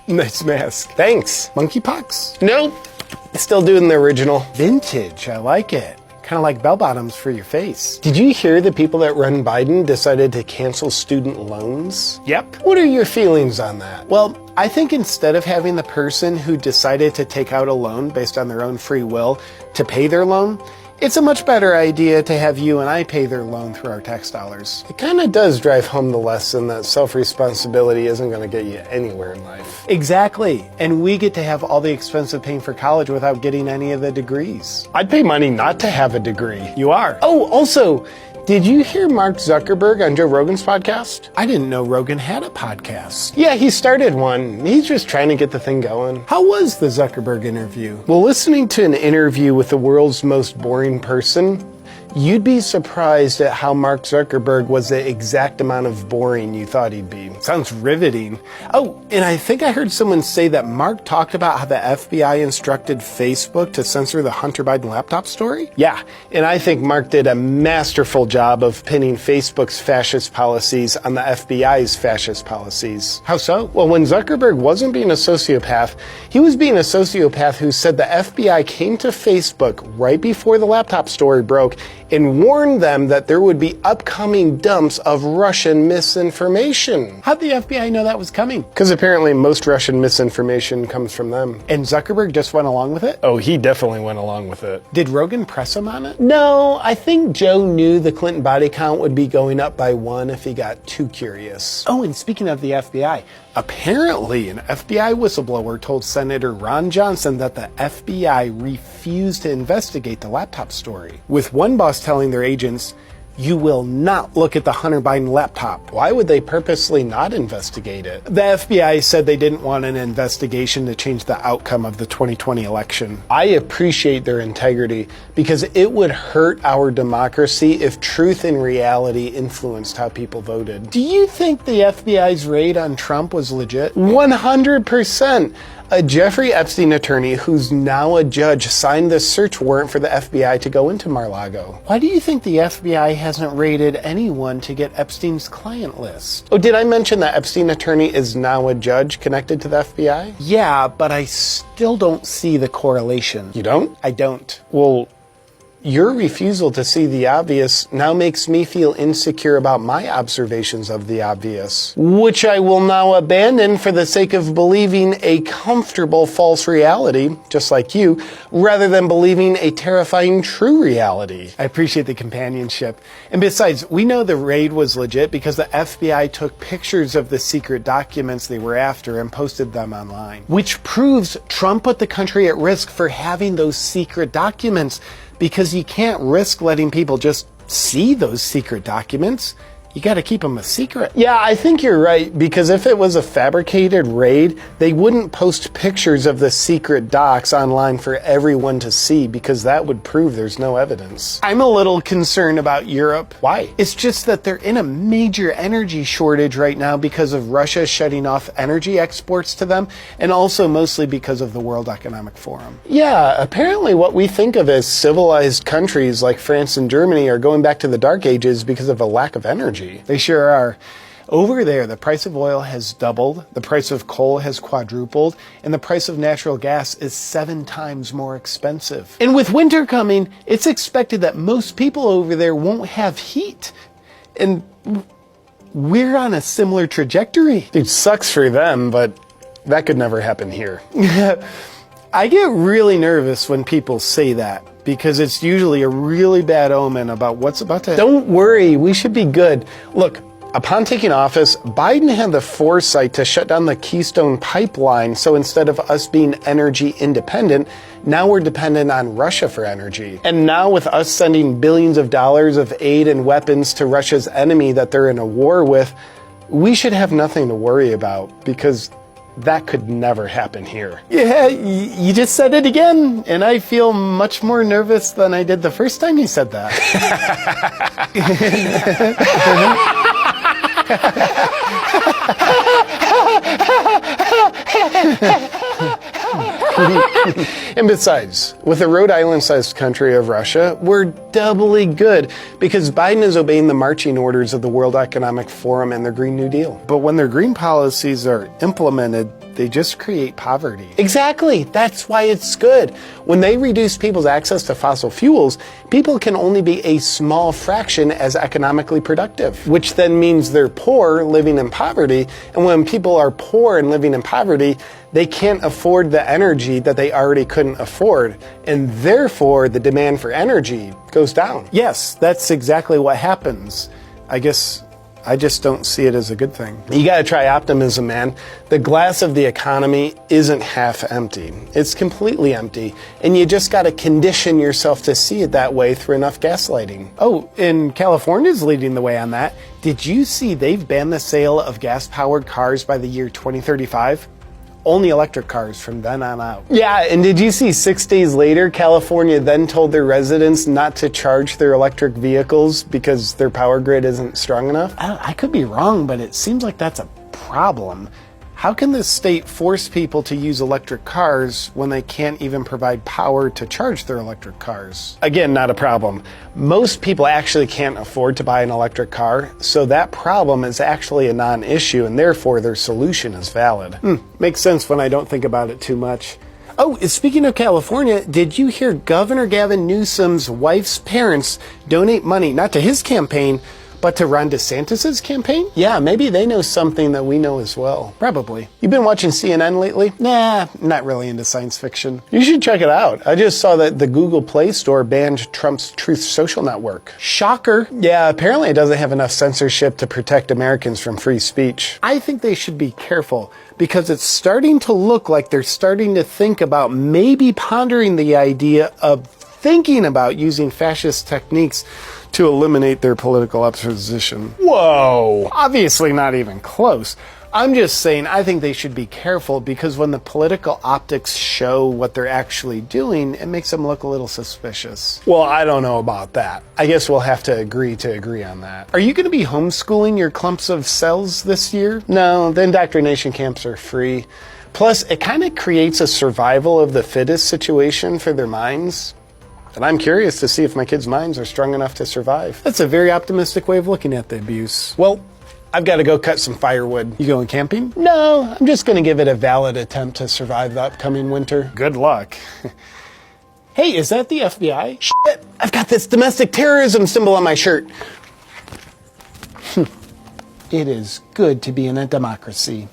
Nice mask. Thanks. Monkeypox? Nope. Still doing the original. Vintage. I like it. Kind of like bell bottoms for your face. Did you hear the people that run Biden decided to cancel student loans? Yep. What are your feelings on that? Well, I think instead of having the person who decided to take out a loan based on their own free will to pay their loan, it's a much better idea to have you and I pay their loan through our tax dollars. It kind of does drive home the lesson that self-responsibility isn't going to get you anywhere in life. Exactly. And we get to have all the expense of paying for college without getting any of the degrees. I'd pay money not to have a degree. You are. Oh, also, did you hear Mark Zuckerberg on Joe Rogan's podcast? I didn't know Rogan had a podcast. Yeah, he started one. He's just trying to get the thing going. How was the Zuckerberg interview? Well, listening to an interview with the world's most boring person, you'd be surprised at how Mark Zuckerberg was the exact amount of boring you thought he'd be. Sounds riveting. Oh, and I think I heard someone say that Mark talked about how the FBI instructed Facebook to censor the Hunter Biden laptop story? Yeah, and I think Mark did a masterful job of pinning Facebook's fascist policies on the FBI's fascist policies. How so? Well, when Zuckerberg wasn't being a sociopath, he was being a sociopath who said the FBI came to Facebook right before the laptop story broke and warned them that there would be upcoming dumps of Russian misinformation. How'd the FBI know that was coming? Because apparently most Russian misinformation comes from them. And Zuckerberg just went along with it? Oh, he definitely went along with it. Did Rogan press him on it? No, I think Joe knew the Clinton body count would be going up by 1 if he got too curious. Oh, and speaking of the FBI, apparently an FBI whistleblower told Senator Ron Johnson that the FBI refused to investigate the laptop story, with one boss telling their agents, "You will not look at the Hunter Biden laptop." Why would they purposely not investigate it? The FBI said they didn't want an investigation to change the outcome of the 2020 election. I appreciate their integrity because it would hurt our democracy if truth and reality influenced how people voted. Do you think the FBI's raid on Trump was legit? 100%. A Jeffrey Epstein attorney who's now a judge signed the search warrant for the FBI to go into Mar-a-Lago. Why do you think the FBI hasn't raided anyone to get Epstein's client list? Oh, did I mention that Epstein attorney is now a judge connected to the FBI? Yeah, but I still don't see the correlation. You don't? I don't. Well, your refusal to see the obvious now makes me feel insecure about my observations of the obvious, which I will now abandon for the sake of believing a comfortable false reality, just like you, rather than believing a terrifying true reality. I appreciate the companionship. And besides, we know the raid was legit because the FBI took pictures of the secret documents they were after and posted them online, which proves Trump put the country at risk for having those secret documents, because you can't risk letting people just see those secret documents. You got to keep them a secret. Yeah, I think you're right, because if it was a fabricated raid, they wouldn't post pictures of the secret docs online for everyone to see, because that would prove there's no evidence. I'm a little concerned about Europe. Why? It's just that they're in a major energy shortage right now because of Russia shutting off energy exports to them, and also mostly because of the World Economic Forum. Yeah, apparently what we think of as civilized countries like France and Germany are going back to the Dark Ages because of a lack of energy. They sure are. Over there, the price of oil has doubled, the price of coal has quadrupled, and the price of natural gas is 7 times more expensive. And with winter coming, it's expected that most people over there won't have heat. And we're on a similar trajectory. It sucks for them, but that could never happen here. I get really nervous when people say that, because it's usually a really bad omen about what's about to... Don't worry, we should be good. Look, upon taking office, Biden had the foresight to shut down the Keystone Pipeline, so instead of us being energy independent, now we're dependent on Russia for energy. And now with us sending billions of dollars of aid and weapons to Russia's enemy that they're in a war with, we should have nothing to worry about, because that could never happen here. Yeah, you just said it again, and I feel much more nervous than I did the first time you said that. And besides, with a Rhode Island-sized country of Russia, we're doubly good because Biden is obeying the marching orders of the World Economic Forum and their Green New Deal. But when their green policies are implemented, they just create poverty. Exactly. That's why it's good. When they reduce people's access to fossil fuels, people can only be a small fraction as economically productive, which then means they're poor, living in poverty. And when people are poor and living in poverty, they can't afford the energy that they already couldn't afford. And therefore, the demand for energy goes down. Yes, that's exactly what happens. I just don't see it as a good thing. You gotta try optimism, man. The glass of the economy isn't half empty. It's completely empty. And you just gotta condition yourself to see it that way through enough gaslighting. Oh, and California's leading the way on that. Did you see they've banned the sale of gas-powered cars by the year 2035? Only electric cars from then on out. Yeah, and did you see 6 days later, California then told their residents not to charge their electric vehicles because their power grid isn't strong enough? I could be wrong, but it seems like that's a problem. How can the state force people to use electric cars when they can't even provide power to charge their electric cars? Again, not a problem. Most people actually can't afford to buy an electric car, so that problem is actually a non-issue, and therefore their solution is valid. Makes sense when I don't think about it too much. Oh, speaking of California, did you hear Governor Gavin Newsom's wife's parents donate money, not to his campaign, but to Ron DeSantis' campaign? Yeah, maybe they know something that we know as well. Probably. You been watching CNN lately? Nah, not really into science fiction. You should check it out. I just saw that the Google Play Store banned Trump's Truth Social network. Shocker. Yeah, apparently it doesn't have enough censorship to protect Americans from free speech. I think they should be careful because it's starting to look like they're starting to think about maybe pondering the idea of thinking about using fascist techniques to eliminate their political opposition. Whoa! Obviously not even close. I'm just saying I think they should be careful because when the political optics show what they're actually doing, it makes them look a little suspicious. Well, I don't know about that. I guess we'll have to agree on that. Are you going to be homeschooling your clumps of cells this year? No, the indoctrination camps are free. Plus, it kind of creates a survival of the fittest situation for their minds. And I'm curious to see if my kids' minds are strong enough to survive. That's a very optimistic way of looking at the abuse. Well, I've got to go cut some firewood. You going camping? No, I'm just going to give it a valid attempt to survive the upcoming winter. Good luck. Hey, is that the FBI? Shit, I've got this domestic terrorism symbol on my shirt. It is good to be in a democracy.